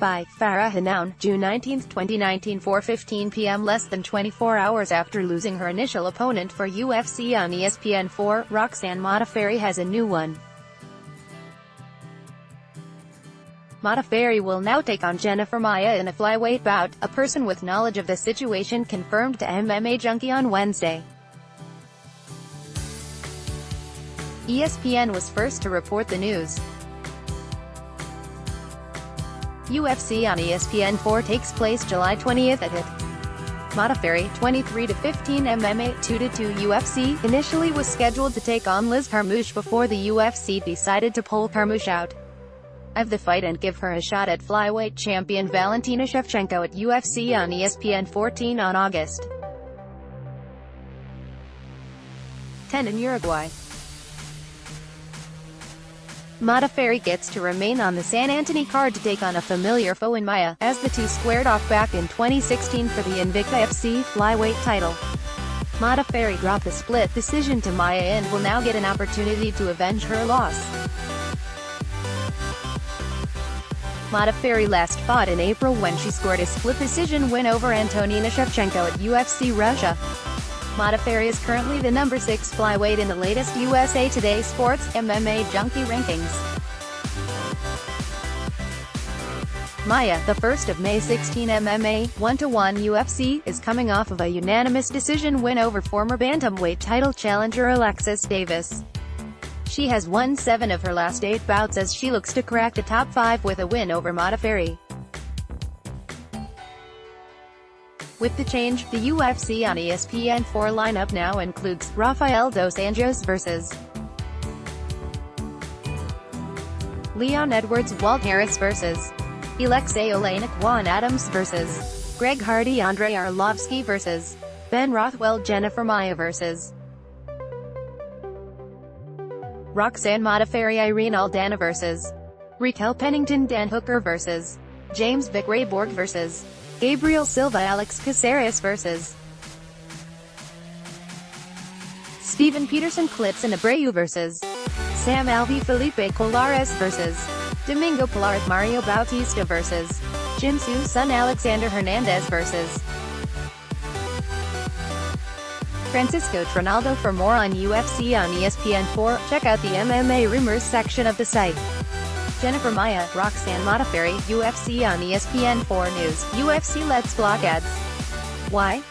by Farah Hannoun, June 19, 2019, 4:15 p.m. Less than 24 hours after losing her initial opponent for UFC on ESPN 4, Roxanne Modafferi has a new one. Modafferi will now take on Jennifer Maia in a flyweight bout, a person with knowledge of the situation confirmed to MMA Junkie on Wednesday. ESPN was first to report the news. UFC on ESPN 4 takes place July 20th at Modafferi, 23-15 MMA, 2-2 UFC, initially was scheduled to take on Liz Carmouche before the UFC decided to pull Carmouche out of the fight and give her a shot at flyweight champion Valentina Shevchenko at UFC on ESPN 14 on August 10 in Uruguay. Modafferi gets to remain on the San Antonio card to take on a familiar foe in Maia, as the two squared off back in 2016 for the Invicta FC flyweight title. Modafferi dropped a split decision to Maia and will now get an opportunity to avenge her loss. Modafferi last fought in April when she scored a split decision win over Antonina Shevchenko at UFC Russia. Modafferi is currently the number 6 flyweight in the latest USA Today Sports MMA Junkie rankings. Maia, the first of May 16 MMA 1-1 UFC, is coming off of a unanimous decision win over former bantamweight title challenger Alexis Davis. She has won 7 of her last 8 bouts as she looks to crack the top 5 with a win over Modafferi. With the change, the UFC on ESPN 4 lineup now includes Rafael dos Anjos vs. Leon Edwards, Walt Harris vs. Alexei Oleinik, Juan Adams vs. Greg Hardy, Andrei Arlovsky vs. Ben Rothwell, Jennifer Maia vs. Roxanne Modafferi, Irene Aldana vs. Raquel Pennington, Dan Hooker vs. James Vick, Ray Borg vs. Gabriel Silva, Alex Caceres vs. Steven Peterson, Clitson Abreu vs. Sam Alvey, Felipe Colares vs. Domingo Pilar, Mario Bautista vs. Jin Soo Sun, Alexander Hernandez vs. Francisco Trinaldo. For more on UFC on ESPN 4, check out the MMA Rumors section of the site. Jennifer Maia, Roxanne Modafferi, UFC on ESPN 4 News. UFC lets block ads. Why?